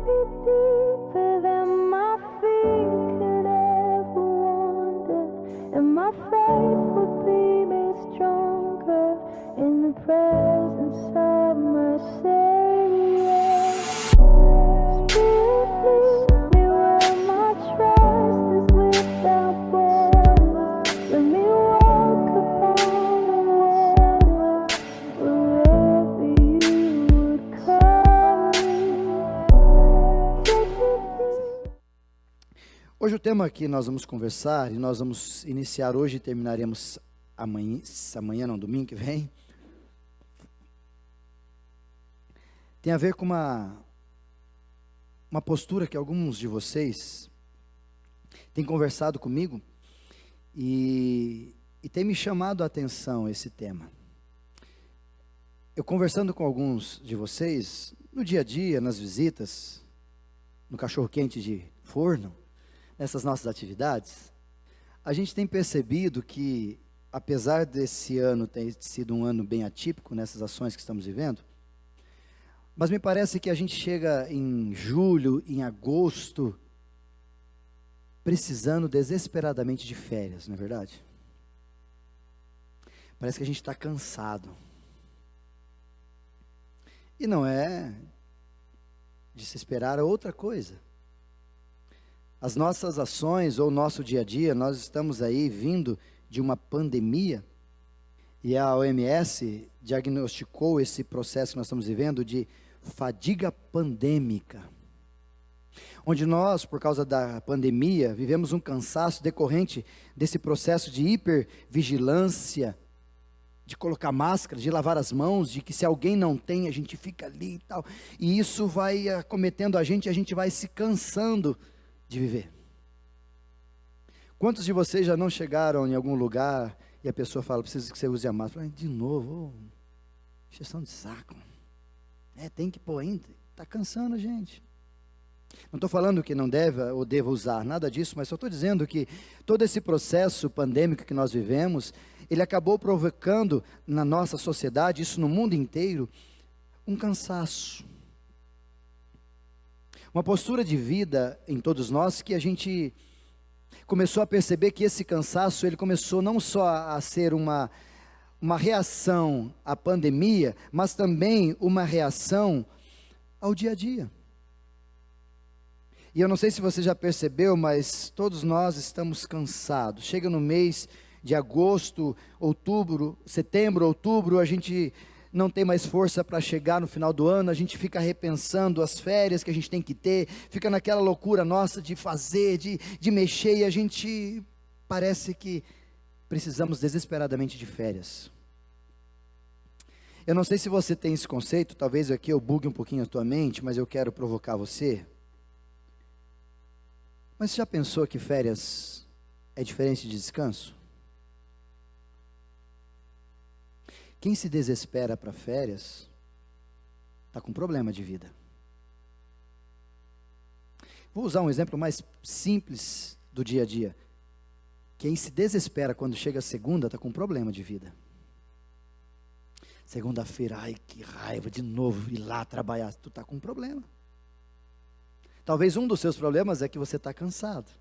be deeper than my feet could ever wander, and my faith would be made stronger in the presence of my Savior. Spirit, lead me where my trust is without borders. Let me walk upon the water wherever you would call me. Take me. Hoje o tema que nós vamos conversar, e nós vamos iniciar hoje e terminaremos amanhã não, domingo que vem, tem a ver com uma postura que alguns de vocês têm conversado comigo e tem me chamado a atenção esse tema. Eu conversando com alguns de vocês, no dia a dia, nas visitas, no cachorro-quente de forno, nessas nossas atividades, a gente tem percebido que, apesar desse ano ter sido um ano bem atípico nessas ações que estamos vivendo, mas me parece que a gente chega em julho, em agosto, precisando desesperadamente de férias, não é verdade? Parece que a gente está cansado. E não é de se esperar outra coisa. As nossas ações ou o nosso dia a dia, nós estamos aí vindo de uma pandemia, e a OMS diagnosticou esse processo que nós estamos vivendo de fadiga pandêmica, onde nós, por causa da pandemia, vivemos um cansaço decorrente desse processo de hipervigilância, de colocar máscara, de lavar as mãos, de que se alguém não tem, a gente fica ali e tal, e isso vai acometendo a gente vai se cansando de viver. Quantos de vocês já não chegaram em algum lugar e a pessoa fala, preciso que você use a máscara? De novo, injeção de saco. Tem que pôr ainda, está cansando a gente. Não estou falando que não deve ou deva usar, nada disso, mas só estou dizendo que todo esse processo pandêmico que nós vivemos, ele acabou provocando na nossa sociedade, isso no mundo inteiro, um cansaço. Uma postura de vida em todos nós que a gente começou a perceber que esse cansaço, ele começou não só a ser uma reação à pandemia, mas também uma reação ao dia a dia. E eu não sei se você já percebeu, mas todos nós estamos cansados. Chega no mês de agosto, outubro, setembro, outubro, a gente não tem mais força para chegar no final do ano, a gente fica repensando as férias que a gente tem que ter, fica naquela loucura nossa de fazer, de mexer, e a gente parece que precisamos desesperadamente de férias. Eu não sei se você tem esse conceito, talvez aqui eu bugue um pouquinho a tua mente, mas eu quero provocar você. Mas você já pensou que férias é diferente de descanso? Quem se desespera para férias, está com problema de vida. Vou usar um exemplo mais simples do dia a dia. Quem se desespera quando chega a segunda, está com problema de vida. Segunda-feira, ai que raiva, de novo ir lá trabalhar, tu está com um problema. Talvez um dos seus problemas é que você está cansado.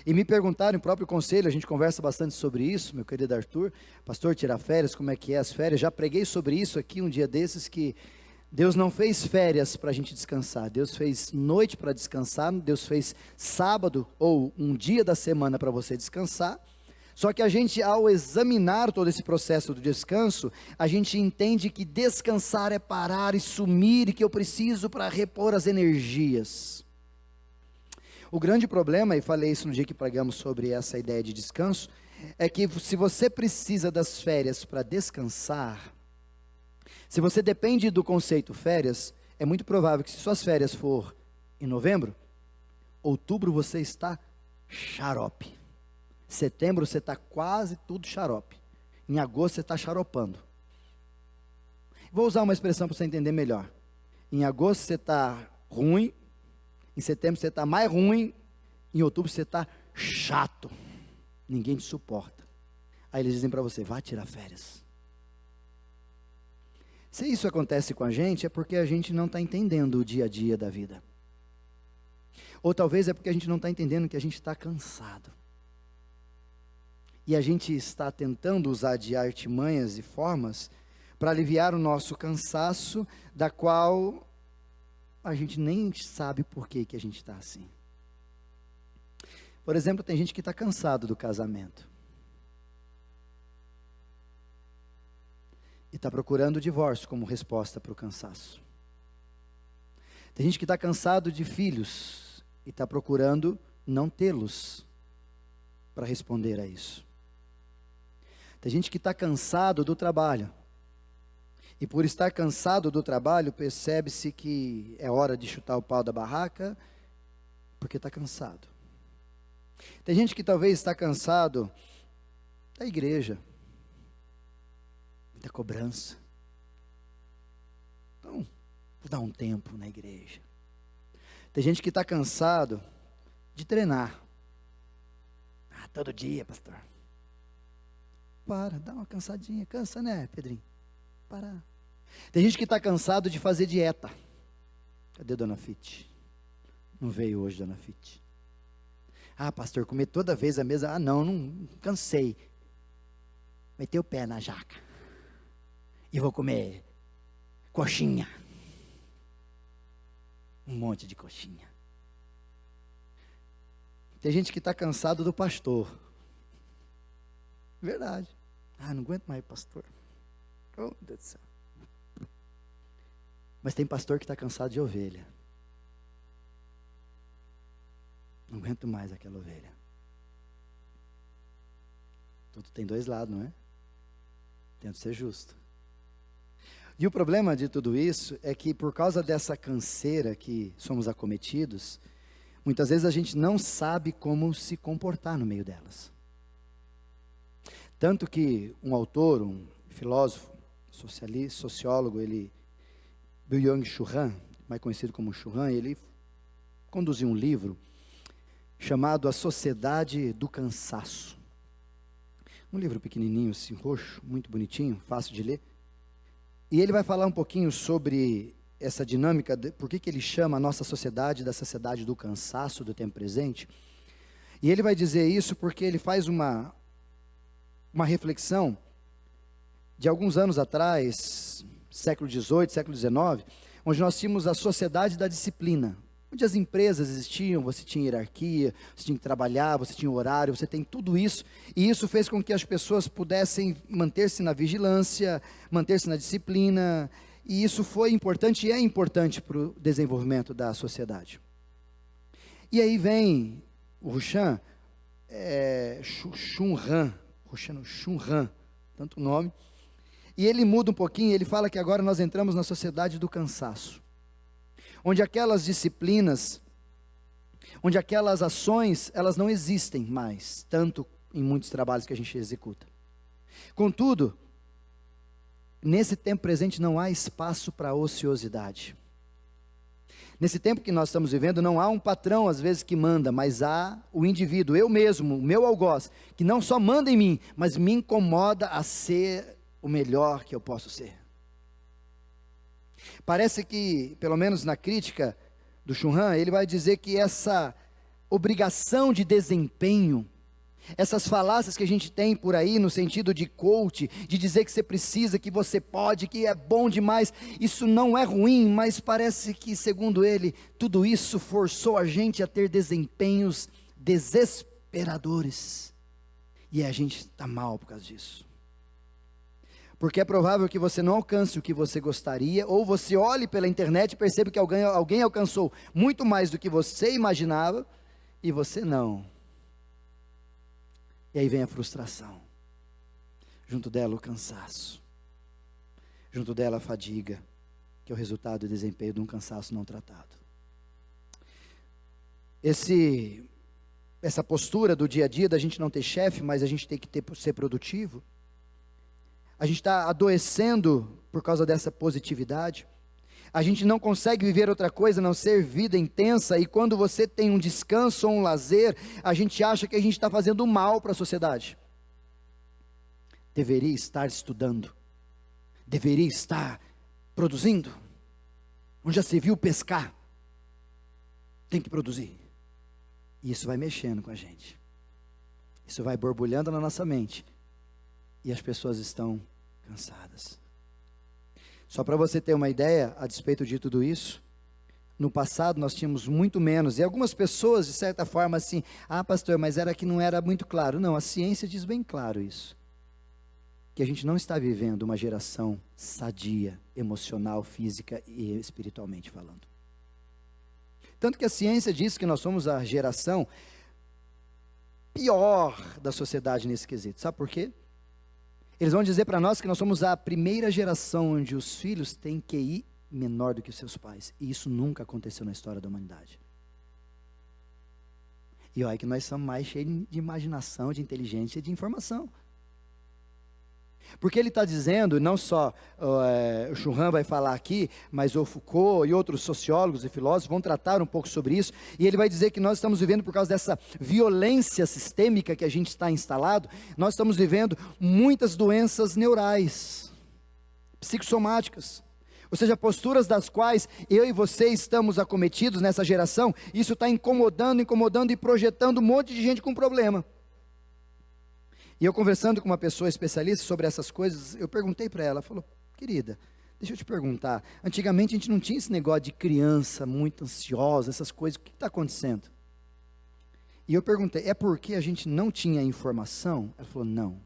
E me perguntaram, no próprio conselho, a gente conversa bastante sobre isso, meu querido Arthur, pastor, tirar férias, como é que é as férias? Já preguei sobre isso aqui um dia desses, que Deus não fez férias para a gente descansar, Deus fez noite para descansar, Deus fez sábado ou um dia da semana para você descansar. Só que a gente, ao examinar todo esse processo do descanso, a gente entende que descansar é parar e sumir, e que eu preciso para repor as energias. O grande problema, e falei isso no dia que pregamos sobre essa ideia de descanso, é que se você precisa das férias para descansar, se você depende do conceito férias, é muito provável que se suas férias for em novembro, outubro você está xarope. Setembro você está quase tudo xarope. Em agosto você está xaropando. Vou usar uma expressão para você entender melhor. Em agosto você está ruim, em setembro você está mais ruim, em outubro você está chato. Ninguém te suporta. Aí eles dizem para você, vá tirar férias. Se isso acontece com a gente, é porque a gente não está entendendo o dia a dia da vida. Ou talvez é porque a gente não está entendendo que a gente está cansado. E a gente está tentando usar de artimanhas e formas para aliviar o nosso cansaço, da qual a gente nem sabe por que a gente está assim. Por exemplo, tem gente que está cansado do casamento. E está procurando o divórcio como resposta para o cansaço. Tem gente que está cansado de filhos e está procurando não tê-los para responder a isso. Tem gente que está cansado do trabalho. E por estar cansado do trabalho, percebe-se que é hora de chutar o pau da barraca, porque está cansado. Tem gente que talvez está cansado da igreja. Muita cobrança. Então, vou dar um tempo na igreja. Tem gente que está cansado de treinar. Todo dia, pastor. Dá uma cansadinha. Cansa, né, Pedrinho? Parar. Tem gente que está cansado de fazer dieta. Cadê Dona Fit? Não veio hoje, Dona Fit. Pastor, comer toda vez a mesma. Não cansei. Metei o pé na jaca. E vou comer coxinha. Um monte de coxinha. Tem gente que está cansado do pastor. Verdade. Não aguento mais pastor. Oh, meu Deus do céu. Mas tem pastor que está cansado de ovelha. Não aguento mais aquela ovelha. Tudo tem dois lados, não é? Tento ser justo. E o problema de tudo isso é que por causa dessa canseira que somos acometidos, muitas vezes a gente não sabe como se comportar no meio delas. Tanto que um autor, um filósofo, sociólogo, Byung-Chul Han, mais conhecido como Chul Han, ele conduziu um livro chamado A Sociedade do Cansaço. Um livro pequenininho, assim, roxo, muito bonitinho, fácil de ler. E ele vai falar um pouquinho sobre essa dinâmica, por que ele chama a nossa sociedade da sociedade do cansaço do tempo presente. E ele vai dizer isso porque ele faz uma reflexão de alguns anos atrás, século XVIII, século XIX, onde nós tínhamos a sociedade da disciplina, onde as empresas existiam, você tinha hierarquia, você tinha que trabalhar, você tinha horário, você tem tudo isso, e isso fez com que as pessoas pudessem manter-se na vigilância, manter-se na disciplina, e isso foi importante e é importante para o desenvolvimento da sociedade. E aí vem o Chul Han, tanto o nome, e ele muda um pouquinho, ele fala que agora nós entramos na sociedade do cansaço, onde aquelas disciplinas, onde aquelas ações, elas não existem mais, tanto em muitos trabalhos que a gente executa. Contudo, nesse tempo presente não há espaço para ociosidade. Nesse tempo que nós estamos vivendo, não há um patrão às vezes que manda, mas há o indivíduo, eu mesmo, o meu algoz, que não só manda em mim, mas me incomoda a ser o melhor que eu posso ser. Parece que, pelo menos na crítica do Chul Han, ele vai dizer que essa obrigação de desempenho, essas falácias que a gente tem por aí no sentido de coach, de dizer que você precisa, que você pode, que é bom demais, isso não é ruim, mas parece que, segundo ele, tudo isso forçou a gente a ter desempenhos desesperadores, e a gente está mal por causa disso. Porque é provável que você não alcance o que você gostaria, ou você olhe pela internet e perceba que alguém alcançou muito mais do que você imaginava, e você não. E aí vem a frustração, junto dela o cansaço, junto dela a fadiga, que é o resultado do desempenho de um cansaço não tratado. Essa postura do dia a dia, da gente não ter chefe, mas a gente tem que ser produtivo, a gente está adoecendo por causa dessa positividade. A gente não consegue viver outra coisa a não ser vida intensa, e quando você tem um descanso ou um lazer, a gente acha que a gente está fazendo mal para a sociedade. Deveria estar estudando, deveria estar produzindo, onde já se viu pescar, tem que produzir. E isso vai mexendo com a gente. Isso vai borbulhando na nossa mente. E as pessoas estão cansadas. Só para você ter uma ideia, a despeito de tudo isso, no passado nós tínhamos muito menos. E algumas pessoas, de certa forma, assim, pastor, mas era que não era muito claro. Não, a ciência diz bem claro isso. Que a gente não está vivendo uma geração sadia, emocional, física e espiritualmente falando. Tanto que a ciência diz que nós somos a geração pior da sociedade nesse quesito. Sabe por quê? Eles vão dizer para nós que nós somos a primeira geração onde os filhos têm QI menor do que os seus pais. E isso nunca aconteceu na história da humanidade. E olha que nós somos mais cheios de imaginação, de inteligência e de informação. Porque ele está dizendo, não só o Churran vai falar aqui, mas o Foucault e outros sociólogos e filósofos vão tratar um pouco sobre isso, e ele vai dizer que nós estamos vivendo, por causa dessa violência sistêmica que a gente está instalado, nós estamos vivendo muitas doenças neurais, psicossomáticas, ou seja, posturas das quais eu e você estamos acometidos nessa geração. Isso está incomodando e projetando um monte de gente com problema. E eu conversando com uma pessoa especialista sobre essas coisas, eu perguntei para ela, falou, querida, deixa eu te perguntar, antigamente a gente não tinha esse negócio de criança muito ansiosa, essas coisas, o que está acontecendo? E eu perguntei, é porque a gente não tinha informação? Ela falou, não.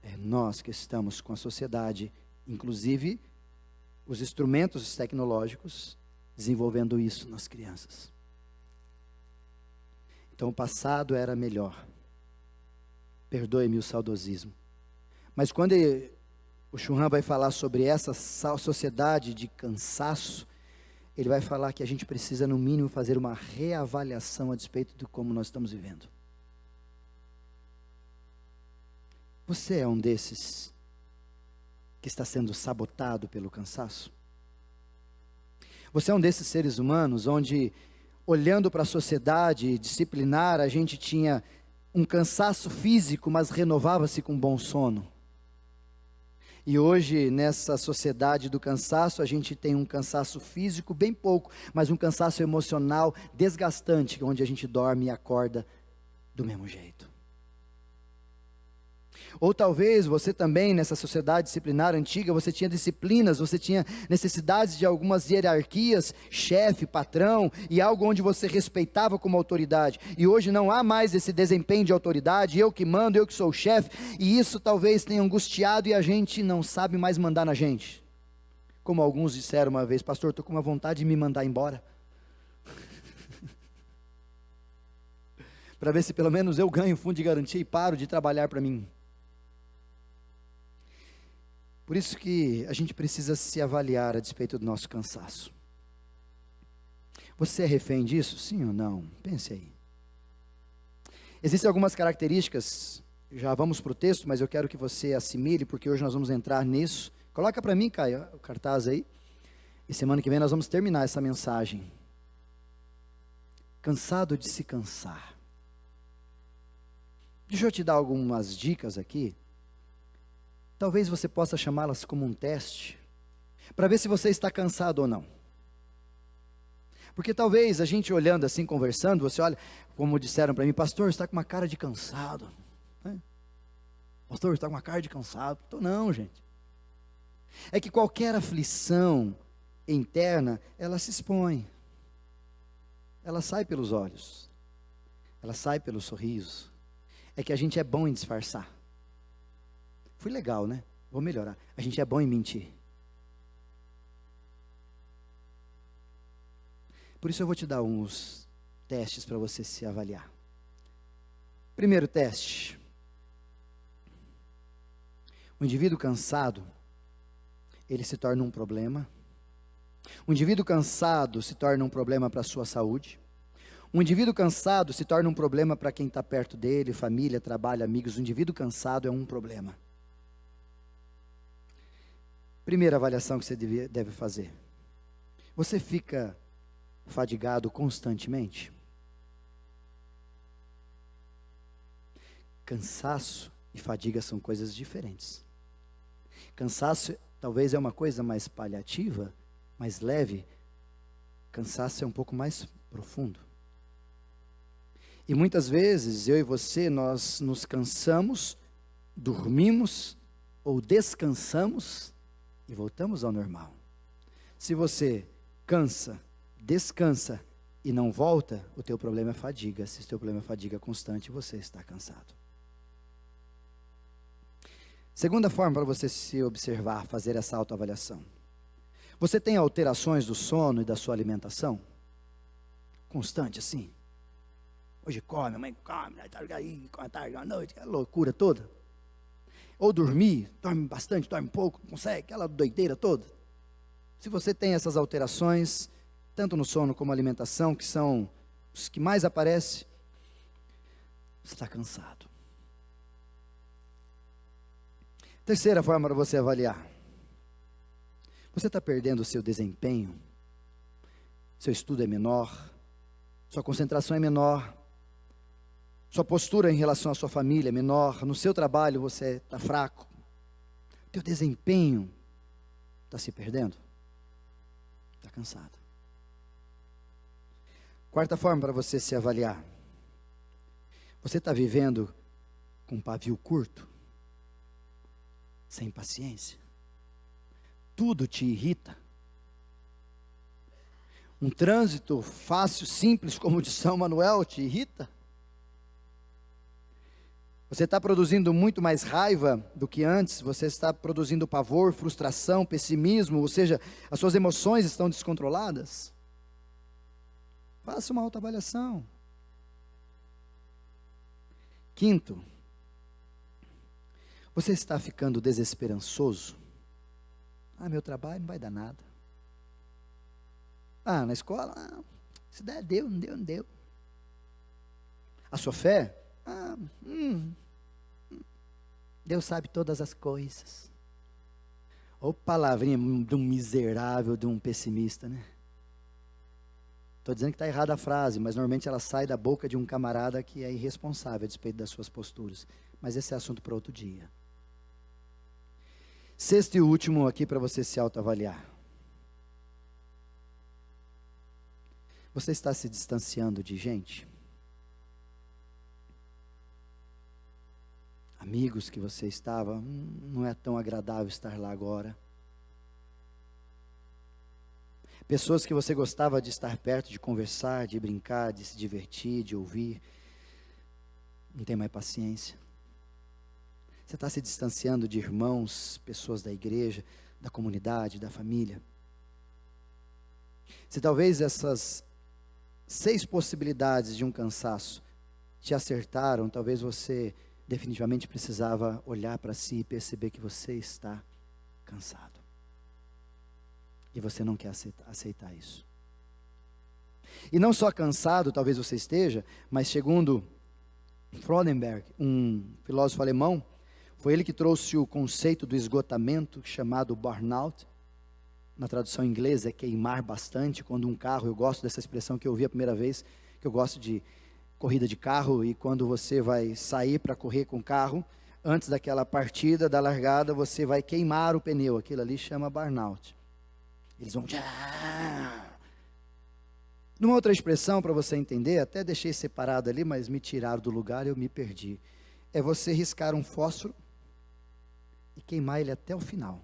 É nós que estamos com a sociedade, inclusive os instrumentos tecnológicos, desenvolvendo isso nas crianças. Então o passado era melhor. Perdoe-me o saudosismo. Mas quando o Churran vai falar sobre essa sociedade de cansaço, ele vai falar que a gente precisa, no mínimo, fazer uma reavaliação a despeito de como nós estamos vivendo. Você é um desses que está sendo sabotado pelo cansaço? Você é um desses seres humanos onde, olhando para a sociedade disciplinar, a gente tinha um cansaço físico, mas renovava-se com bom sono. E hoje, nessa sociedade do cansaço, a gente tem um cansaço físico bem pouco, mas um cansaço emocional desgastante, onde a gente dorme e acorda do mesmo jeito. Ou talvez você também, nessa sociedade disciplinar antiga, você tinha disciplinas, você tinha necessidades de algumas hierarquias, chefe, patrão, e algo onde você respeitava como autoridade. E hoje não há mais esse desempenho de autoridade, eu que mando, eu que sou o chefe, e isso talvez tenha angustiado e a gente não sabe mais mandar na gente. Como alguns disseram uma vez, pastor, estou com uma vontade de me mandar embora. Para ver se pelo menos eu ganho fundo de garantia e paro de trabalhar para mim. Por isso que a gente precisa se avaliar a despeito do nosso cansaço. Você é refém disso? Sim ou não? Pense aí. Existem algumas características, já vamos para o texto, mas eu quero que você assimile, porque hoje nós vamos entrar nisso. Coloca para mim, Caio, o cartaz aí. E semana que vem nós vamos terminar essa mensagem. Cansado de se cansar. Deixa eu te dar algumas dicas aqui. Talvez você possa chamá-las como um teste, para ver se você está cansado ou não. Porque talvez a gente olhando assim, conversando, você olha, como disseram para mim, pastor, você está com uma cara de cansado. Pastor, você está com uma cara de cansado. Estou não, gente. É que qualquer aflição interna, ela se expõe. Ela sai pelos olhos. Ela sai pelo sorriso. É que a gente é bom em disfarçar. Fui legal, né? Vou melhorar. A gente é bom em mentir. Por isso eu vou te dar uns testes para você se avaliar. Primeiro teste. O indivíduo cansado, ele se torna um problema. O indivíduo cansado se torna um problema para a sua saúde. Um indivíduo cansado se torna um problema para quem está perto dele, família, trabalho, amigos. O indivíduo cansado é um problema. Primeira avaliação que você deve fazer. Você fica fadigado constantemente? Cansaço e fadiga são coisas diferentes. Cansaço talvez é uma coisa mais paliativa, mais leve. Cansaço é um pouco mais profundo. E muitas vezes, eu e você, nós nos cansamos, dormimos ou descansamos e voltamos ao normal. Se você cansa, descansa e não volta, o teu problema é fadiga. Se o teu problema é fadiga constante, você está cansado. Segunda forma para você se observar, fazer essa autoavaliação. Você tem alterações do sono e da sua alimentação? Constante assim? Hoje come, amanhã come, aí, come à tarde, à noite, aquela loucura toda. Ou dormir, dorme bastante, dorme pouco, não consegue, aquela doideira toda. Se você tem essas alterações, tanto no sono como na alimentação, que são os que mais aparecem, você está cansado. Terceira forma para você avaliar. Você está perdendo o seu desempenho? Seu estudo é menor? Sua concentração é menor? Sua postura em relação à sua família é menor? No seu trabalho você está fraco? O teu desempenho está se perdendo? Está cansado. Quarta forma para você se avaliar. Você está vivendo com um pavio curto? Sem paciência? Tudo te irrita? Um trânsito fácil, simples como o de São Manuel te irrita? Você está produzindo muito mais raiva do que antes? Você está produzindo pavor, frustração, pessimismo, ou seja, as suas emoções estão descontroladas? Faça uma autoavaliação. Quinto, você está ficando desesperançoso? Meu trabalho não vai dar nada. Na escola, se der, deu, não deu, não deu. A sua fé? Deus sabe todas as coisas. Ou palavrinha de um miserável, de um pessimista, né? Estou dizendo que está errada a frase, mas normalmente ela sai da boca de um camarada que é irresponsável a despeito das suas posturas. Mas esse é assunto para outro dia. Sexto e último aqui para você se autoavaliar. Você está se distanciando de gente? Amigos que você estava, não é tão agradável estar lá agora. Pessoas que você gostava de estar perto, de conversar, de brincar, de se divertir, de ouvir, não tem mais paciência. Você está se distanciando de irmãos, pessoas da igreja, da comunidade, da família. Se talvez essas 6 possibilidades de um cansaço te acertaram, talvez você definitivamente precisava olhar para si e perceber que você está cansado. E você não quer aceitar isso. E não só cansado, talvez você esteja, mas segundo Freudenberg, um filósofo alemão, foi ele que trouxe o conceito do esgotamento, chamado burnout. Na tradução inglesa é queimar bastante. Quando um carro, eu gosto dessa expressão que eu ouvi a primeira vez, que eu gosto de corrida de carro, e quando você vai sair para correr com o carro, antes daquela partida, da largada, você vai queimar o pneu, aquilo ali chama burnout. Eles vão... Numa outra expressão para você entender, até deixei separado ali, mas me tiraram do lugar e eu me perdi. É você riscar um fósforo e queimar ele até o final.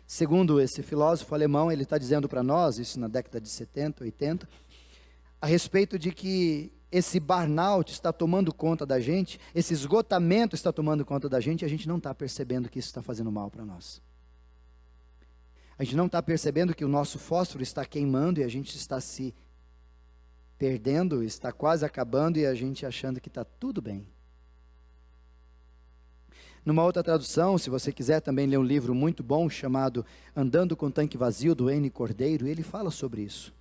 Segundo esse filósofo alemão, ele está dizendo para nós, isso na década de 70, 80, a respeito de que esse burnout está tomando conta da gente, esse esgotamento está tomando conta da gente, e a gente não está percebendo que isso está fazendo mal para nós. A gente não está percebendo que o nosso fósforo está queimando e a gente está se perdendo, está quase acabando e a gente achando que está tudo bem. Numa outra tradução, se você quiser também ler um livro muito bom chamado Andando com Tanque Vazio, do N. Cordeiro, ele fala sobre isso.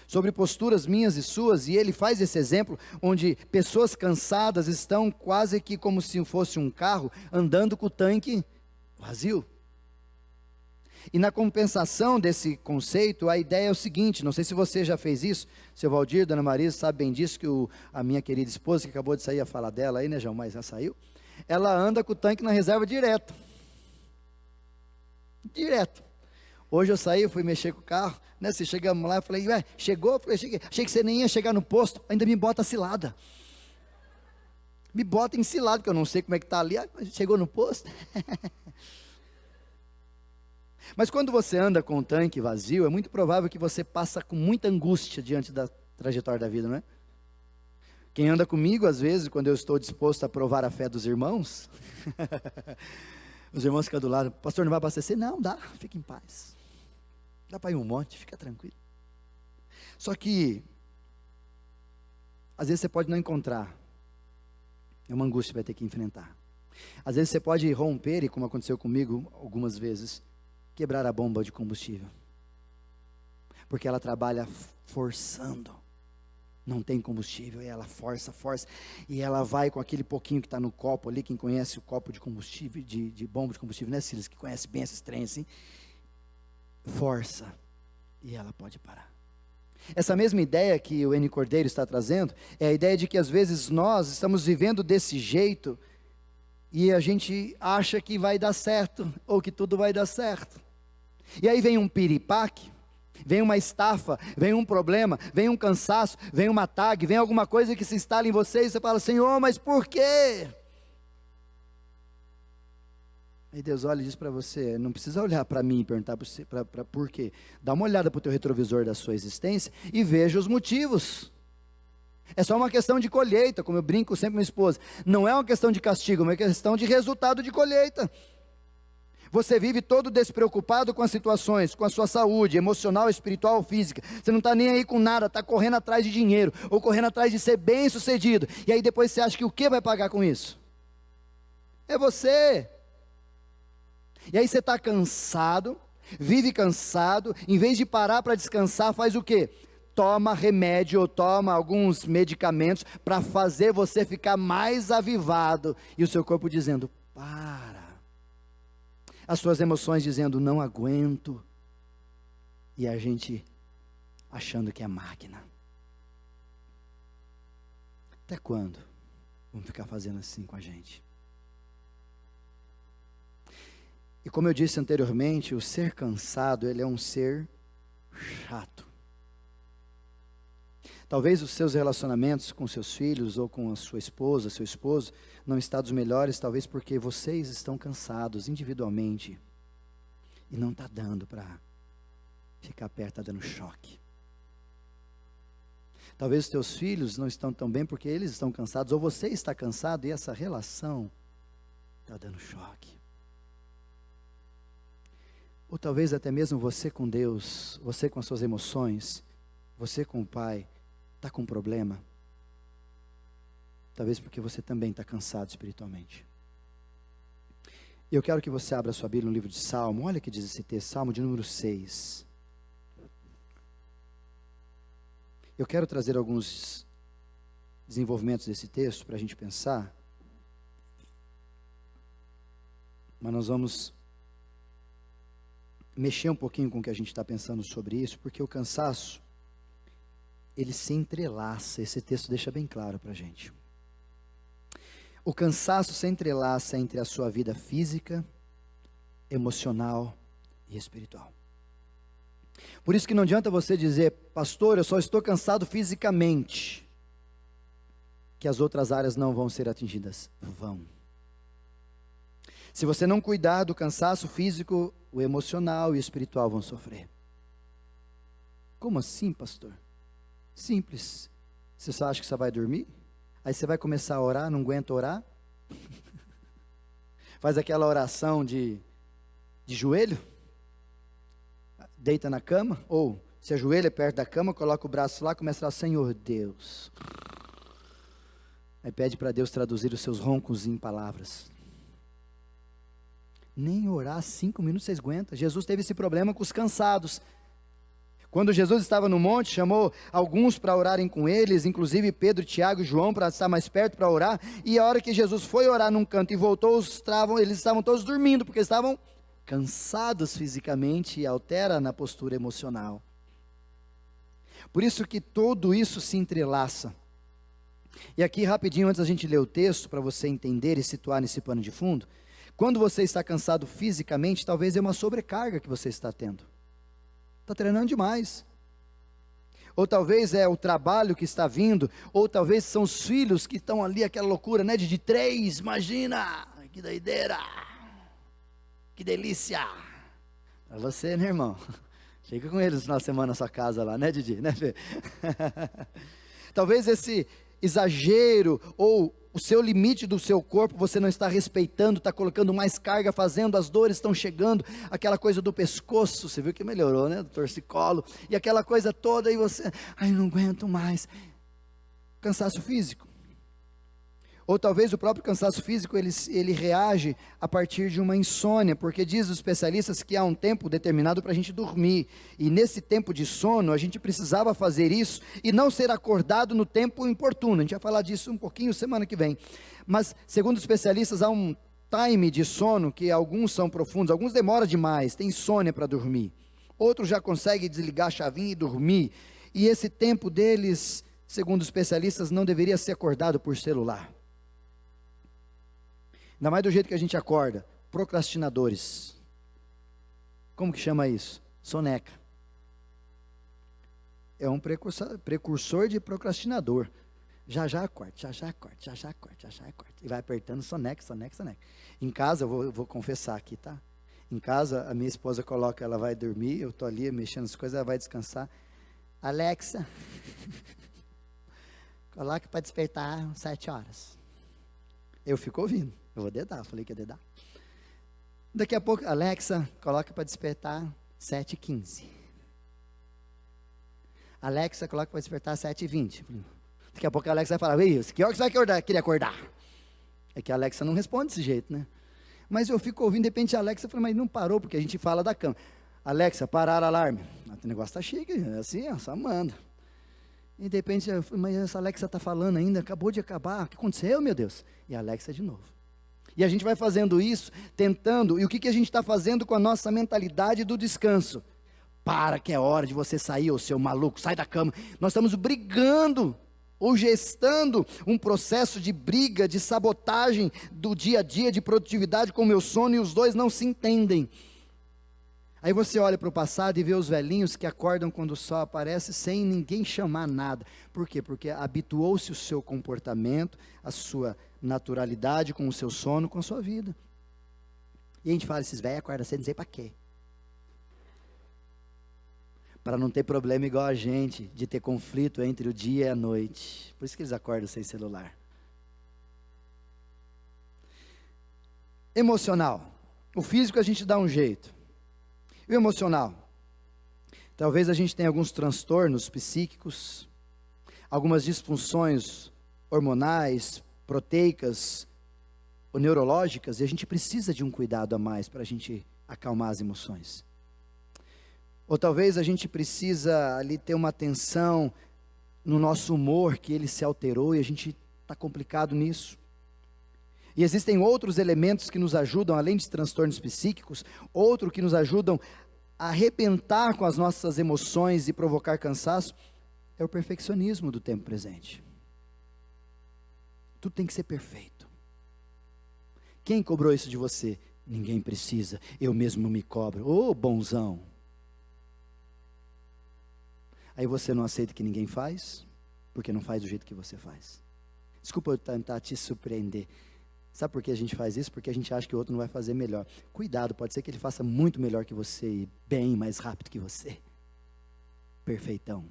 Sobre posturas minhas e suas, e ele faz esse exemplo onde pessoas cansadas estão quase que como se fosse um carro andando com o tanque vazio. E na compensação desse conceito, a ideia é o seguinte, não sei se você já fez isso, seu Valdir, Dona Marisa, sabe bem disso, que a minha querida esposa, que acabou de sair a fala dela aí, né, João, mas já saiu, ela anda com o tanque na reserva direto. Direto. Hoje eu saí, fui mexer com o carro, né? Se chegamos lá, eu falei, ué, chegou? Eu falei, cheguei. Achei que você nem ia chegar no posto, ainda me bota cilada. Me bota em cilada, porque eu não sei como é que está ali. Chegou no posto? Mas quando você anda com o tanque vazio, é muito provável que você passa com muita angústia diante da trajetória da vida, não é? Quem anda comigo, às vezes, quando eu estou disposto a provar a fé dos irmãos, os irmãos ficam do lado, pastor, não vai abastecer? Não, dá, fica em paz. Dá para ir um monte, fica tranquilo. Só que, às vezes você pode não encontrar, é uma angústia que vai ter que enfrentar. Às vezes você pode romper, e como aconteceu comigo algumas vezes, quebrar a bomba de combustível. Porque ela trabalha forçando. Não tem combustível, e ela força, e ela vai com aquele pouquinho que está no copo ali, quem conhece o copo de combustível, de bomba de combustível, né, Silas, que conhece bem esses trens assim, força, e ela pode parar. Essa mesma ideia que o N. Cordeiro está trazendo, é a ideia de que às vezes nós estamos vivendo desse jeito, e a gente acha que vai dar certo, ou que tudo vai dar certo, e aí vem um piripaque, vem uma estafa, vem um problema, vem um cansaço, vem uma tag, vem alguma coisa que se instala em você, e você fala, Senhor, mas por quê? Aí Deus olha e diz para você, não precisa olhar para mim e perguntar para por quê, dá uma olhada para o teu retrovisor da sua existência, e veja os motivos. É só uma questão de colheita, como eu brinco sempre com minha esposa, não é uma questão de castigo, é uma questão de resultado de colheita. Você vive todo despreocupado com as situações, com a sua saúde, emocional, espiritual, física. Você não está nem aí com nada, está correndo atrás de dinheiro, ou correndo atrás de ser bem sucedido. E aí depois você acha que o que vai pagar com isso? É você. E aí você está cansado, vive cansado, em vez de parar para descansar, faz o quê? Toma remédio ou toma alguns medicamentos para fazer você ficar mais avivado. E o seu corpo dizendo, para. As suas emoções dizendo, não aguento, e a gente achando que é máquina. Até quando vamos ficar fazendo assim com a gente? E como eu disse anteriormente, o ser cansado, ele é um ser chato. Talvez os seus relacionamentos com seus filhos, ou com a sua esposa, seu esposo, não estão dos melhores, talvez porque vocês estão cansados individualmente, e não está dando para ficar perto, está dando choque. Talvez os teus filhos não estão tão bem, porque eles estão cansados, ou você está cansado, e essa relação está dando choque. Ou talvez até mesmo você com Deus, você com as suas emoções, você com o Pai, está com um problema, talvez porque você também está cansado espiritualmente. Eu quero que você abra sua Bíblia no livro de Salmo, olha o que diz esse texto, Salmo de número 6. Eu quero trazer alguns desenvolvimentos desse texto para a gente pensar, mas nós vamos mexer um pouquinho com o que a gente está pensando sobre isso, porque o cansaço, ele se entrelaça, esse texto deixa bem claro para a gente. O cansaço se entrelaça entre a sua vida física, emocional e espiritual. Por isso que não adianta você dizer, pastor, eu só estou cansado fisicamente, que as outras áreas não vão ser atingidas. Vão. Se você não cuidar do cansaço físico, o emocional e o espiritual vão sofrer. Como assim, pastor? Simples. Você só acha que você vai dormir? Aí você vai começar a orar, não aguenta orar? Faz aquela oração de joelho? Deita na cama? Ou se ajoelha perto da cama, coloca o braço lá, começa a falar, Senhor Deus. Aí pede para Deus traduzir os seus roncos em palavras. Nem orar 5 minutos vocês aguentam. Jesus teve esse problema com os cansados. Quando Jesus estava no monte, chamou alguns para orarem com eles, inclusive Pedro, Tiago e João, para estar mais perto para orar, e a hora que Jesus foi orar num canto e voltou, eles estavam todos dormindo, porque estavam cansados fisicamente e altera na postura emocional. Por isso que tudo isso se entrelaça. E aqui rapidinho, antes da gente ler o texto, para você entender e situar nesse pano de fundo, Quando você está cansado fisicamente, talvez é uma sobrecarga que você está tendo. Está treinando demais. Ou talvez é o trabalho que está vindo, ou talvez são os filhos que estão ali, aquela loucura, né, de 3, imagina, que doideira, que delícia, para você, né, irmão, fica com eles no final de semana na sua casa lá, né, Didi, né, Fê? Talvez esse exagero, ou o seu limite do seu corpo, você não está respeitando, está colocando mais carga, fazendo, as dores estão chegando, aquela coisa do pescoço, você viu que melhorou, né, do torcicolo, e aquela coisa toda, e você, ai, não aguento mais, cansaço físico. Ou talvez o próprio cansaço físico, ele reage a partir de uma insônia, porque diz os especialistas que há um tempo determinado para a gente dormir, e nesse tempo de sono, a gente precisava fazer isso, e não ser acordado no tempo oportuno. A gente vai falar disso um pouquinho semana que vem, mas segundo os especialistas, há um time de sono, que alguns são profundos, alguns demoram demais, tem insônia para dormir, outros já conseguem desligar a chavinha e dormir, e esse tempo deles, segundo os especialistas, não deveria ser acordado por celular. Ainda mais do jeito que a gente acorda, procrastinadores. Como que chama isso? Soneca. É um precursor de procrastinador. Já acorda, já acorda. E vai apertando, soneca. Em casa, eu vou confessar aqui, tá? Em casa, a minha esposa coloca, ela vai dormir, eu estou ali mexendo as coisas, ela vai descansar. Alexa, coloque para despertar 7 horas. Eu fico ouvindo. Eu vou dedar, falei que ia dedar. Daqui a pouco, Alexa, coloca para despertar 7h15. Alexa, coloca para despertar 7h20. Daqui a pouco a Alexa vai falar, ei, que hora que você vai querer acordar? É que a Alexa não responde desse jeito, né? Mas eu fico ouvindo, de repente a Alexa fala, mas não parou, porque a gente fala da cama. Alexa, parar o alarme. O negócio tá chique, é assim, só manda. E de repente, mas essa Alexa está falando ainda, acabou de acabar, o que aconteceu, meu Deus? E a Alexa de novo. E a gente vai fazendo isso, tentando, e o que a gente está fazendo com a nossa mentalidade do descanso? Para que é hora de você sair, ô seu maluco, sai da cama. Nós estamos brigando, ou gestando um processo de briga, de sabotagem do dia a dia, de produtividade com o meu sono, e os dois não se entendem. Aí você olha para o passado e vê os velhinhos que acordam quando o sol aparece sem ninguém chamar nada. Por quê? Porque habituou-se o seu comportamento, a sua naturalidade com o seu sono, com a sua vida. E a gente fala, esses velhos acordam cedo, não sei para quê. Para não ter problema igual a gente, de ter conflito entre o dia e a noite. Por isso que eles acordam sem celular. Emocional. O físico a gente dá um jeito. E o emocional? Talvez a gente tenha alguns transtornos psíquicos, algumas disfunções hormonais, proteicas ou neurológicas, e a gente precisa de um cuidado a mais para a gente acalmar as emoções. Ou talvez a gente precisa ali ter uma atenção no nosso humor, que ele se alterou e a gente está complicado nisso. E existem outros elementos que nos ajudam, além de transtornos psíquicos, outro que nos ajudam a arrebentar com as nossas emoções e provocar cansaço, é o perfeccionismo do tempo presente. Tudo tem que ser perfeito. Quem cobrou isso de você? Ninguém precisa, eu mesmo me cobro. Ô, bonzão. Aí você não aceita que ninguém faz, porque não faz do jeito que você faz. Desculpa eu tentar te surpreender. Sabe por que a gente faz isso? Porque a gente acha que o outro não vai fazer melhor. Cuidado, pode ser que ele faça muito melhor que você e bem mais rápido que você. Perfeitão.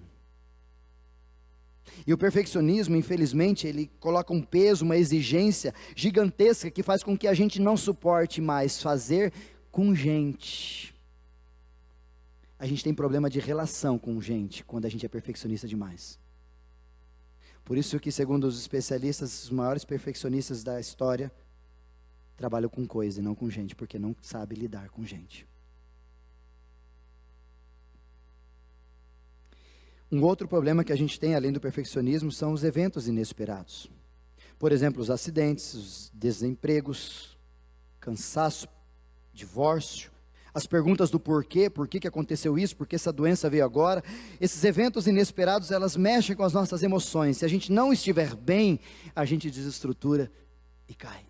E o perfeccionismo, infelizmente, ele coloca um peso, uma exigência gigantesca que faz com que a gente não suporte mais fazer com gente. A gente tem problema de relação com gente quando a gente é perfeccionista demais. Por isso que, segundo os especialistas, os maiores perfeccionistas da história trabalham com coisa e não com gente, porque não sabe lidar com gente. Um outro problema que a gente tem, além do perfeccionismo, são os eventos inesperados. Por exemplo, os acidentes, os desempregos, cansaço, divórcio, as perguntas do porquê, por que aconteceu isso, por que essa doença veio agora. Esses eventos inesperados, elas mexem com as nossas emoções. Se a gente não estiver bem, a gente desestrutura e cai.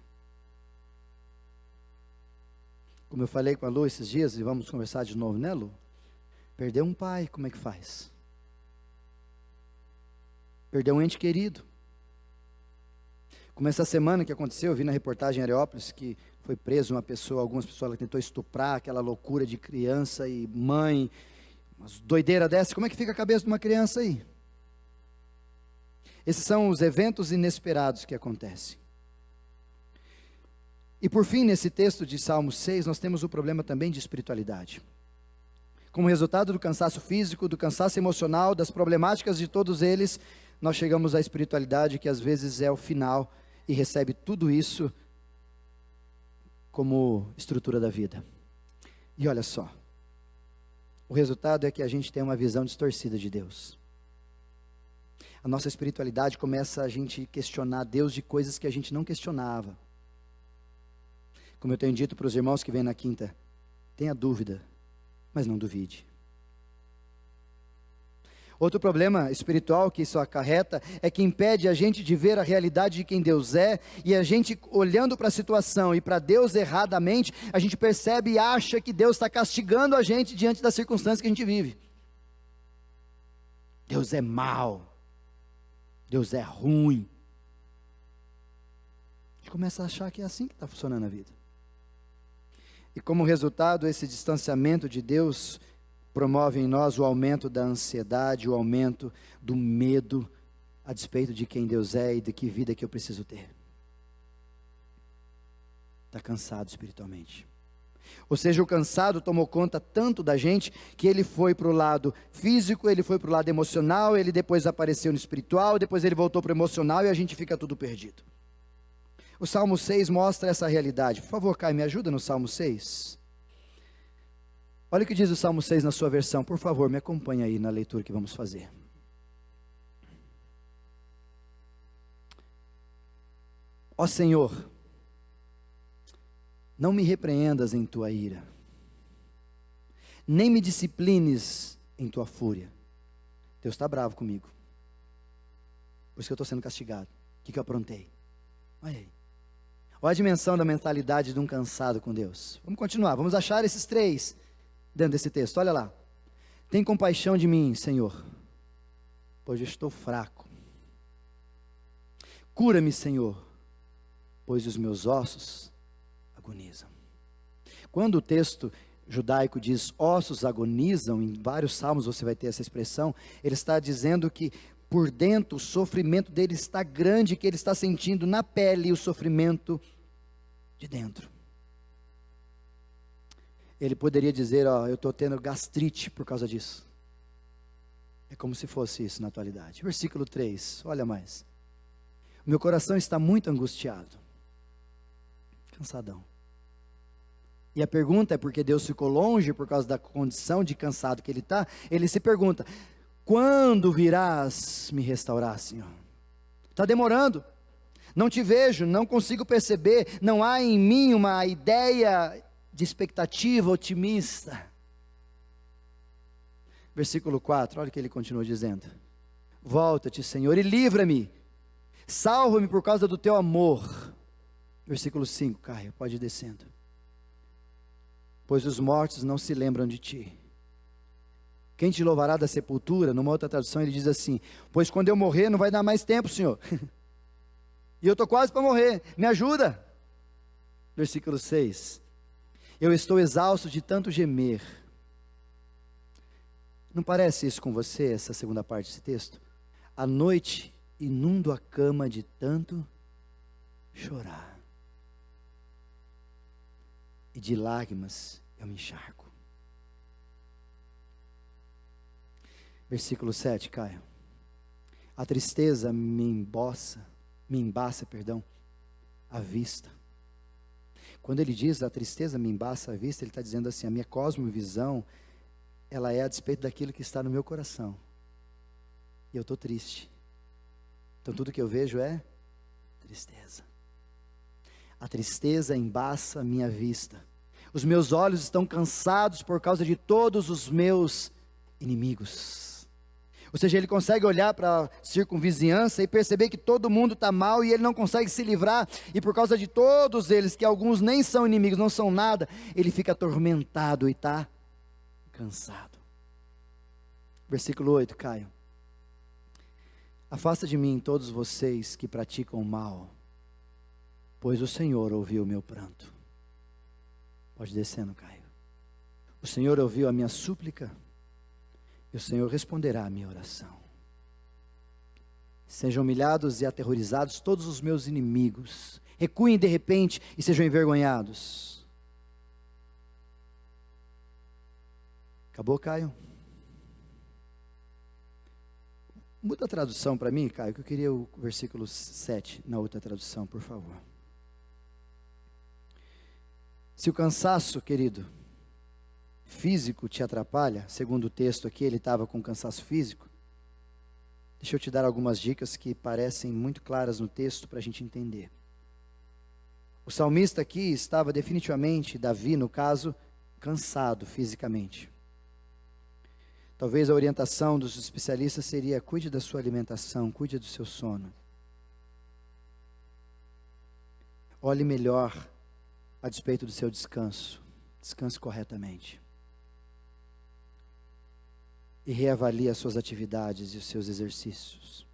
Como eu falei com a Lu esses dias, e vamos conversar de novo, né, Lu? Perdeu um pai, como é que faz? Perdeu um ente querido. Como essa semana que aconteceu, eu vi na reportagem em Areópolis que foi preso algumas pessoas, ela tentou estuprar, aquela loucura de criança e mãe, umas doideiras dessa. Como é que fica a cabeça de uma criança aí? Esses são os eventos inesperados que acontecem. E por fim, nesse texto de Salmo 6, nós temos o problema também de espiritualidade. Como resultado do cansaço físico, do cansaço emocional, das problemáticas de todos eles, nós chegamos à espiritualidade que às vezes é o final e recebe tudo isso como estrutura da vida. E olha só, o resultado é que a gente tem uma visão distorcida de Deus. A nossa espiritualidade começa a gente questionar Deus de coisas que a gente não questionava. Como eu tenho dito para os irmãos que vêm na quinta, tenha dúvida, mas não duvide. Outro problema espiritual que isso acarreta é que impede a gente de ver a realidade de quem Deus é, e a gente olhando para a situação e para Deus erradamente, a gente percebe e acha que Deus está castigando a gente diante das circunstâncias que a gente vive. Deus é mau, Deus é ruim. A gente começa a achar que é assim que está funcionando a vida. E como resultado, esse distanciamento de Deus promove em nós o aumento da ansiedade, o aumento do medo, a despeito de quem Deus é e de que vida que eu preciso ter. Está cansado espiritualmente. Ou seja, o cansado tomou conta tanto da gente, que ele foi para o lado físico, ele foi para o lado emocional, ele depois apareceu no espiritual, depois ele voltou para o emocional e a gente fica tudo perdido. O Salmo 6 mostra essa realidade. Por favor, Caio, me ajuda no Salmo 6. Olha o que diz o Salmo 6 na sua versão. Por favor, me acompanhe aí na leitura que vamos fazer. Ó Senhor, não me repreendas em tua ira, nem me disciplines em tua fúria. Deus está bravo comigo. Por isso que eu estou sendo castigado. O que eu aprontei? Olha aí. Olha a dimensão da mentalidade de um cansado com Deus. Vamos continuar, vamos achar esses três dentro desse texto. Olha lá. Tem compaixão de mim, Senhor, pois eu estou fraco. Cura-me, Senhor, pois os meus ossos agonizam. Quando o texto judaico diz ossos agonizam, em vários salmos você vai ter essa expressão, ele está dizendo que por dentro o sofrimento dele está grande, que ele está sentindo na pele o sofrimento de dentro. Ele poderia dizer, eu estou tendo gastrite por causa disso. É como se fosse isso na atualidade. Versículo 3, olha mais. O meu coração está muito angustiado. Cansadão. E a pergunta é porque Deus ficou longe por causa da condição de cansado que ele está. Ele se pergunta, quando virás me restaurar, Senhor? Está demorando. Não te vejo, não consigo perceber. Não há em mim uma ideia de expectativa otimista. Versículo 4, olha o que ele continua dizendo. Volta-te, Senhor, e livra-me. Salva-me por causa do teu amor. Versículo 5, Caio, pode ir descendo. Pois os mortos não se lembram de ti. Quem te louvará da sepultura? Numa outra tradução ele diz assim, pois quando eu morrer não vai dar mais tempo, Senhor. E eu estou quase para morrer, me ajuda. Versículo 6. Eu estou exausto de tanto gemer. Não parece isso com você, essa segunda parte desse texto? À noite inundo a cama de tanto chorar. E de lágrimas eu me encharco. Versículo 7, Caio. A tristeza me embaça, a vista. Quando ele diz a tristeza me embaça a vista, ele está dizendo assim, a minha cosmovisão, ela é a despeito daquilo que está no meu coração. E eu estou triste. Então tudo que eu vejo é tristeza. A tristeza embaça a minha vista. Os meus olhos estão cansados por causa de todos os meus inimigos. Ou seja, ele consegue olhar para a circunvizinhança e perceber que todo mundo está mal e ele não consegue se livrar. E por causa de todos eles, que alguns nem são inimigos, não são nada, ele fica atormentado e está cansado. Versículo 8, Caio. Afasta de mim todos vocês que praticam o mal, pois o Senhor ouviu o meu pranto. Pode descendo, Caio. O Senhor ouviu a minha súplica, e o Senhor responderá à minha oração. Sejam humilhados e aterrorizados todos os meus inimigos, recuem de repente e sejam envergonhados. Acabou, Caio? Muda a tradução para mim, Caio, que eu queria o versículo 7 na outra tradução, por favor. Se o cansaço, querido, físico te atrapalha, segundo o texto aqui, ele estava com cansaço físico. Deixa eu te dar algumas dicas que parecem muito claras no texto para a gente entender. O salmista aqui estava definitivamente, Davi no caso, cansado fisicamente. Talvez a orientação dos especialistas seria: cuide da sua alimentação, cuide do seu sono. Olhe melhor a despeito do seu descanso. Descanse corretamente. E reavalie as suas atividades e os seus exercícios.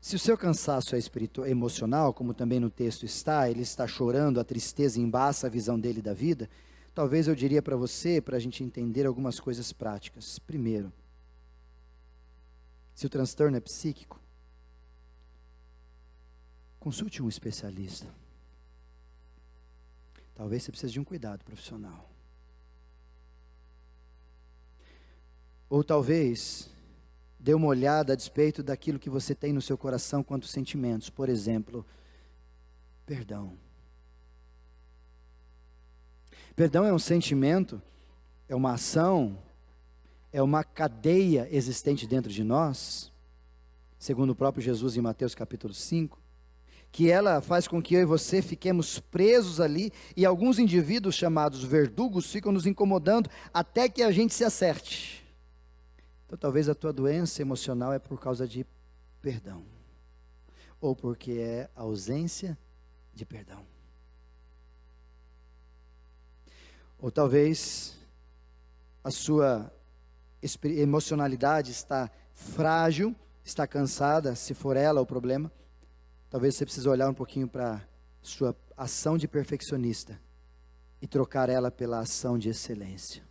Se o seu cansaço é emocional, como também no texto está, ele está chorando, a tristeza embaça a visão dele da vida, talvez eu diria para você, para a gente entender algumas coisas práticas. Primeiro, se o transtorno é psíquico, consulte um especialista. Talvez você precise de um cuidado profissional. Ou talvez dê uma olhada a despeito daquilo que você tem no seu coração quanto sentimentos. Por exemplo, perdão. Perdão é um sentimento, é uma ação, é uma cadeia existente dentro de nós, segundo o próprio Jesus em Mateus capítulo 5, que ela faz com que eu e você fiquemos presos ali, e alguns indivíduos chamados verdugos ficam nos incomodando até que a gente se acerte. Então talvez a tua doença emocional é por causa de perdão, ou porque é ausência de perdão. Ou talvez a sua emocionalidade está frágil, está cansada, se for ela o problema. Talvez você precise olhar um pouquinho para a sua ação de perfeccionista e trocar ela pela ação de excelência.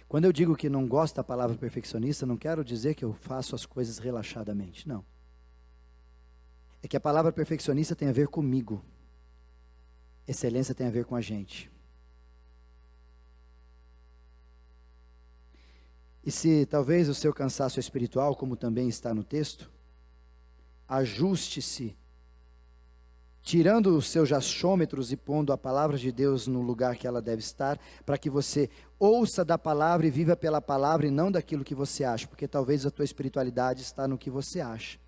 Quando eu digo que não gosto da palavra perfeccionista, não quero dizer que eu faço as coisas relaxadamente, não. É que a palavra perfeccionista tem a ver comigo. Excelência tem a ver com a gente. E se talvez o seu cansaço é espiritual, como também está no texto, ajuste-se, tirando os seus achômetros e pondo a palavra de Deus no lugar que ela deve estar, para que você ouça da palavra e viva pela palavra e não daquilo que você acha, porque talvez a tua espiritualidade está no que você acha.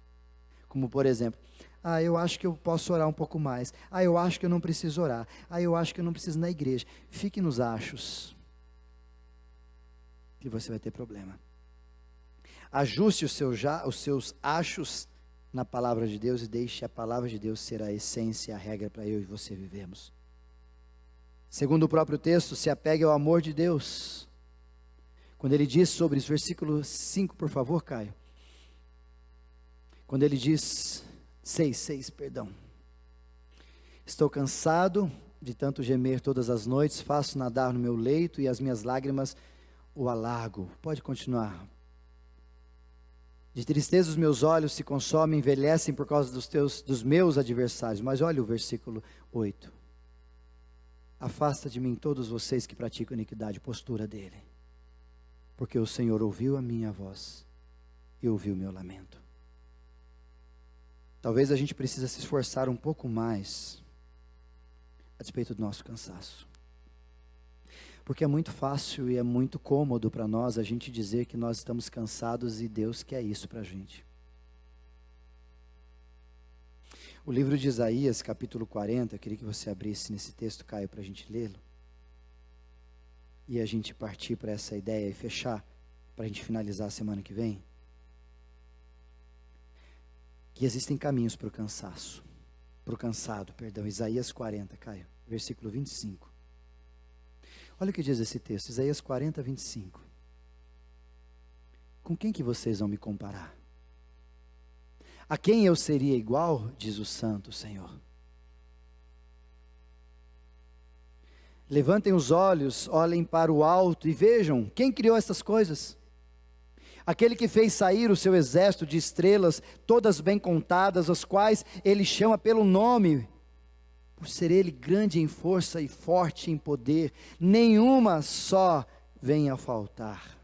Como por exemplo, eu acho que eu posso orar um pouco mais. Eu acho que eu não preciso orar. Eu acho que eu não preciso ir na igreja. Fique nos achos, que você vai ter problema. Ajuste os seus achos na palavra de Deus e deixe a palavra de Deus ser a essência, a regra para eu e você vivermos. Segundo o próprio texto, se apegue ao amor de Deus. Quando ele diz sobre isso, versículo 5, por favor, Caio. Quando ele diz... 6, perdão. Estou cansado de tanto gemer todas as noites, faço nadar no meu leito e as minhas lágrimas o alago. Pode continuar. De tristeza os meus olhos se consomem, envelhecem por causa dos meus adversários. Mas olha o versículo 8. Afasta de mim todos vocês que praticam iniquidade, postura dele. Porque o Senhor ouviu a minha voz e ouviu o meu lamento. Talvez a gente precise se esforçar um pouco mais a despeito do nosso cansaço. Porque é muito fácil e é muito cômodo para nós a gente dizer que nós estamos cansados e Deus quer isso para a gente. O livro de Isaías, capítulo 40, eu queria que você abrisse nesse texto, Caio, para a gente lê-lo. e a gente partir para essa ideia e fechar, para a gente finalizar a semana que vem, que existem caminhos para o cansaço, para o cansado, perdão. Isaías 40, Caio, versículo 25. Olha o que diz esse texto, Isaías 40, 25. Com quem que vocês vão me comparar? A quem eu seria igual, diz o Santo Senhor. Levantem os olhos, olhem para o alto e vejam, quem criou essas coisas? Aquele que fez sair o seu exército de estrelas, todas bem contadas, as quais ele chama pelo nome, por ser ele grande em força e forte em poder, nenhuma só vem a faltar.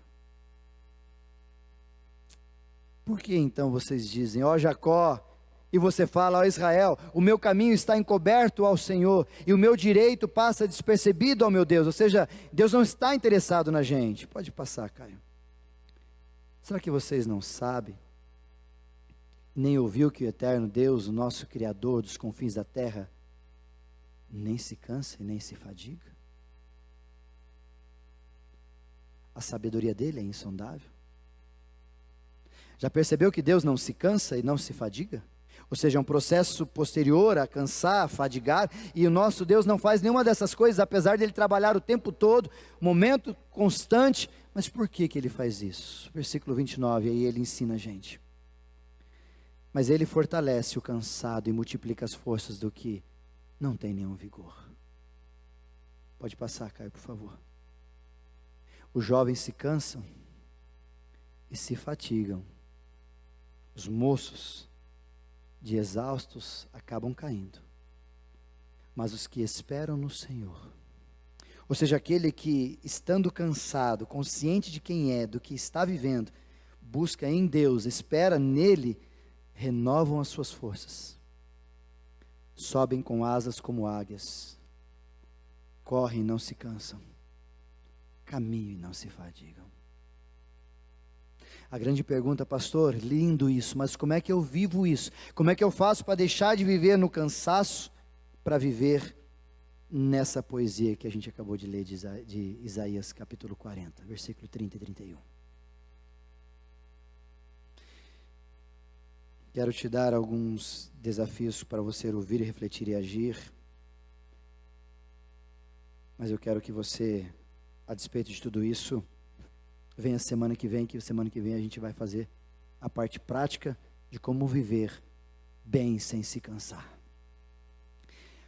Por que então vocês dizem, ó Jacó, e você fala, ó Israel, o meu caminho está encoberto ao Senhor, e o meu direito passa despercebido ao meu Deus, ou seja, Deus não está interessado na gente. Pode passar, Caio. Será que vocês não sabem, nem ouviu que o eterno Deus, o nosso Criador dos confins da terra, nem se cansa e nem se fadiga? A sabedoria dele é insondável. Já percebeu que Deus não se cansa e não se fadiga? Ou seja, é um processo posterior a cansar, a fadigar, e o nosso Deus não faz nenhuma dessas coisas, apesar de Ele trabalhar o tempo todo, momento constante. Mas por que Ele faz isso? Versículo 29, aí Ele ensina a gente. Mas Ele fortalece o cansado e multiplica as forças do que não tem nenhum vigor. Pode passar, Caio, por favor. Os jovens se cansam e se fatigam. Os moços, de exaustos, acabam caindo. Mas os que esperam no Senhor, ou seja, aquele que, estando cansado, consciente de quem é, do que está vivendo, busca em Deus, espera nele, renovam as suas forças. Sobem com asas como águias. Correm e não se cansam. Caminham e não se fadigam. A grande pergunta, pastor, lindo isso, mas como é que eu vivo isso? Como é que eu faço para deixar de viver no cansaço, para viver nessa poesia que a gente acabou de ler de Isaías capítulo 40, versículo 30 e 31. Quero te dar alguns desafios para você ouvir, refletir e agir, mas eu quero que você, a despeito de tudo isso, venha semana que vem, que semana que vem a gente vai fazer a parte prática de como viver bem sem se cansar.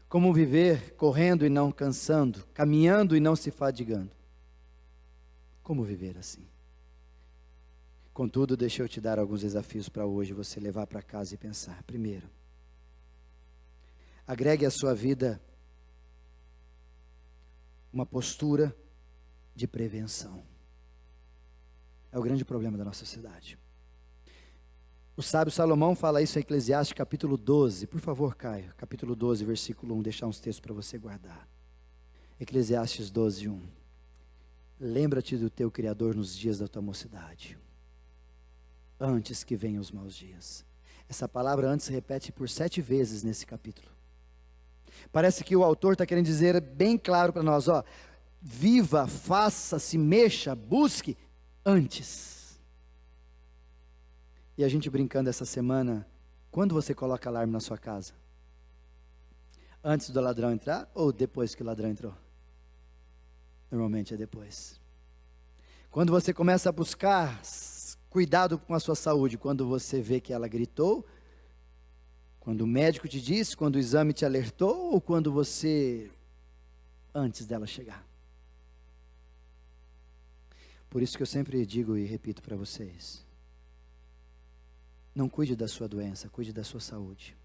Como viver correndo e não cansando, caminhando e não se fadigando. Como viver assim? Contudo, deixa eu te dar alguns desafios para hoje você levar para casa e pensar. Primeiro, agregue à sua vida uma postura de prevenção. É o grande problema da nossa sociedade. O sábio Salomão fala isso em Eclesiastes capítulo 12. Por favor, Caio, capítulo 12, versículo 1, deixar uns textos para você guardar. Eclesiastes 12, 1. Lembra-te do teu Criador nos dias da tua mocidade, antes que venham os maus dias. Essa palavra antes se repete por 7 vezes nesse capítulo. Parece que o autor está querendo dizer bem claro para nós, ó, viva, faça, se mexa, busque antes. E a gente brincando essa semana, quando você coloca alarme na sua casa? Antes do ladrão entrar ou depois que o ladrão entrou? Normalmente é depois. Quando você começa a buscar cuidado com a sua saúde, quando você vê que ela gritou, quando o médico te disse, quando o exame te alertou, ou quando você, antes dela chegar? Por isso que eu sempre digo e repito para vocês, não cuide da sua doença, cuide da sua saúde.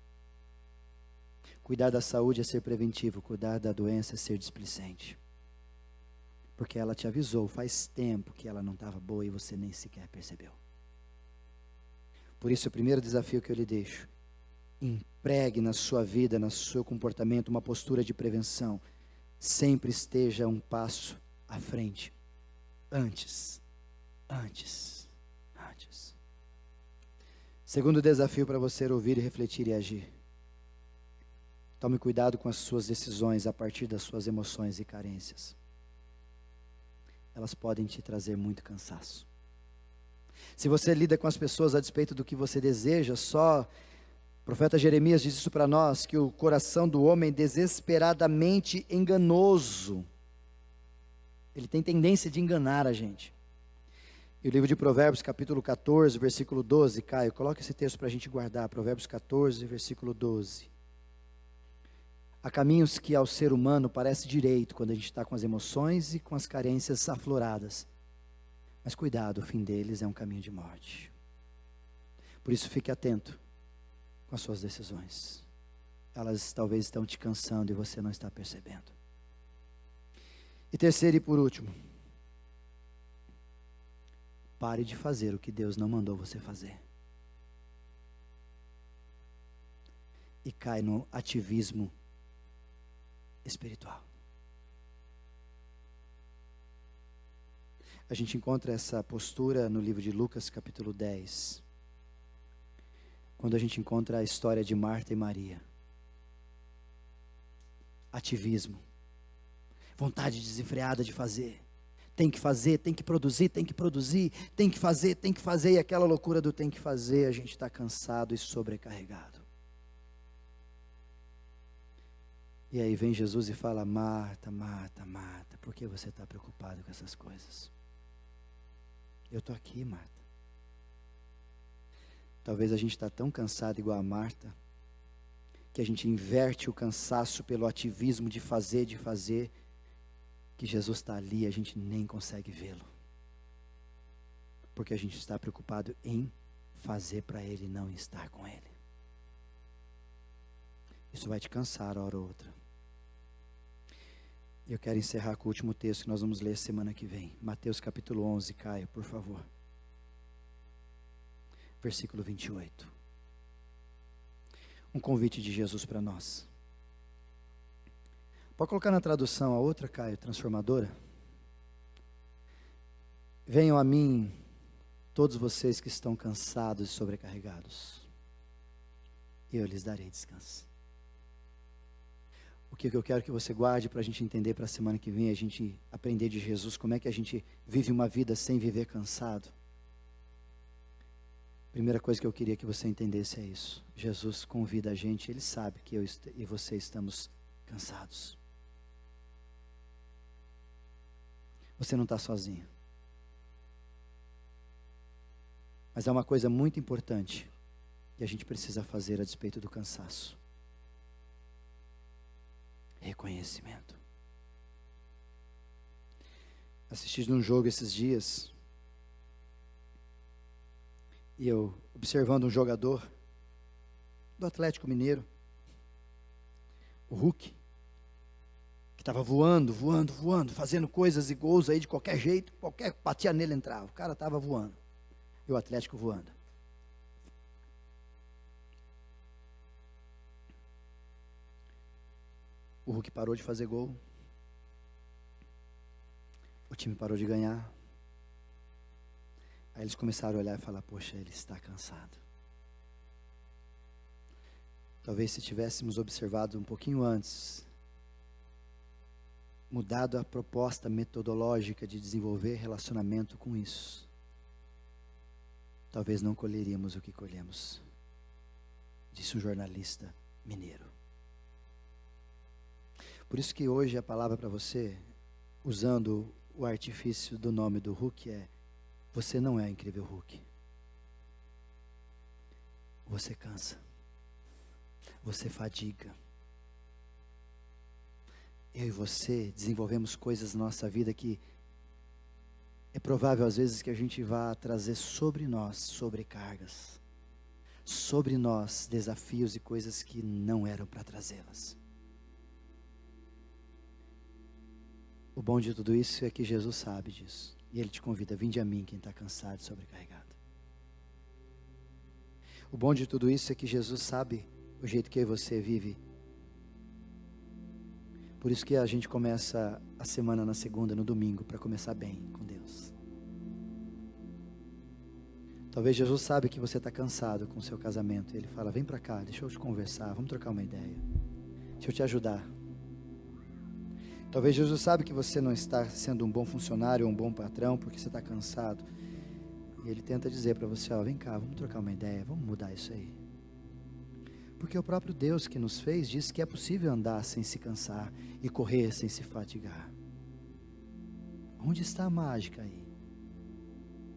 Cuidar da saúde é ser preventivo, cuidar da doença é ser displicente. Porque ela te avisou, faz tempo que ela não estava boa e você nem sequer percebeu. Por isso o primeiro desafio que eu lhe deixo, empregue na sua vida, no seu comportamento, uma postura de prevenção. Sempre esteja um passo à frente. Antes. Segundo desafio para você ouvir e refletir e agir. Tome cuidado com as suas decisões a partir das suas emoções e carências. elas podem te trazer muito cansaço. Se você lida com as pessoas a despeito do que você deseja, o profeta Jeremias diz isso para nós, que o coração do homem é desesperadamente enganoso. Ele tem tendência de enganar a gente. E o livro de Provérbios, capítulo 14, versículo 12, Caio, coloca esse texto para a gente guardar, Provérbios 14, versículo 12. Há caminhos que ao ser humano parece direito, quando a gente está com as emoções e com as carências afloradas. Mas cuidado, o fim deles é um caminho de morte. Por isso fique atento com as suas decisões. Elas talvez estão te cansando e você não está percebendo. E terceiro e por último, pare de fazer o que Deus não mandou você fazer. E cai no ativismo espiritual. A gente encontra essa postura no livro de Lucas, capítulo 10. Quando a gente encontra a história de Marta e Maria. Ativismo. Vontade desenfreada de fazer. Tem que fazer, tem que produzir, tem que produzir, tem que fazer, e aquela loucura do tem que fazer, a gente está cansado e sobrecarregado. E aí vem Jesus e fala: Marta, Marta, Marta, por que você está preocupado com essas coisas? Eu estou aqui, Marta. Talvez a gente está tão cansado igual a Marta, que a gente inverte o cansaço pelo ativismo de fazer, que Jesus está ali e a gente nem consegue vê-lo. Porque a gente está preocupado em fazer para Ele, não em estar com Ele. Isso vai te cansar, hora ou outra. Eu quero encerrar com o último texto que nós vamos ler semana que vem. Mateus capítulo 11, Caio, por favor. Versículo 28. Um convite de Jesus para nós. Pode colocar na tradução a outra, Caio, transformadora. Venham a mim, todos vocês que estão cansados e sobrecarregados, e eu lhes darei descanso. O que eu quero que você guarde para a gente entender para a semana que vem, a gente aprender de Jesus, como é que a gente vive uma vida sem viver cansado. Primeira coisa que eu queria que você entendesse é isso. Jesus convida a gente, Ele sabe que eu e você estamos cansados. Você não está sozinho. Mas há uma coisa muito importante que a gente precisa fazer a despeito do cansaço. Reconhecimento. Assisti um jogo esses dias, e eu observando um jogador do Atlético Mineiro, o Hulk, que estava voando, fazendo coisas e gols aí de qualquer jeito, qualquer batia nele entrava, o cara estava voando, e o Atlético voando. O Hulk parou de fazer gol, o time parou de ganhar. Aí eles começaram a olhar e falar: poxa, ele está cansado. Talvez se tivéssemos observado um pouquinho antes, mudado a proposta metodológica de desenvolver relacionamento com isso, talvez não colheríamos o que colhemos, disse um jornalista mineiro. Por isso que hoje a palavra para você, usando o artifício do nome do Hulk, é: você não é o incrível Hulk. Você cansa. Você fadiga. Eu e você desenvolvemos coisas na nossa vida que é provável às vezes que a gente vá trazer sobre nós sobrecargas, sobre nós desafios e coisas que não eram para trazê-las. O bom de tudo isso é que Jesus sabe disso. E Ele te convida: vinde a mim quem está cansado e sobrecarregado. O bom de tudo isso é que Jesus sabe o jeito que eu e você vive. Por isso que a gente começa a semana na segunda, no domingo, para começar bem com Deus. Talvez Jesus sabe que você está cansado com o seu casamento. E Ele fala: vem para cá, deixa eu te conversar, vamos trocar uma ideia. Deixa eu te ajudar. Talvez Jesus sabe que você não está sendo um bom funcionário ou um bom patrão porque você está cansado. E Ele tenta dizer para você, ó, vem cá, vamos trocar uma ideia, vamos mudar isso aí. Porque o próprio Deus que nos fez disse que é possível andar sem se cansar e correr sem se fatigar. Onde está a mágica aí?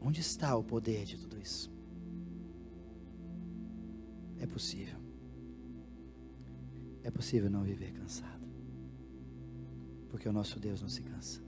Onde está o poder de tudo isso? É possível. É possível não viver cansado. Porque o nosso Deus não se cansa.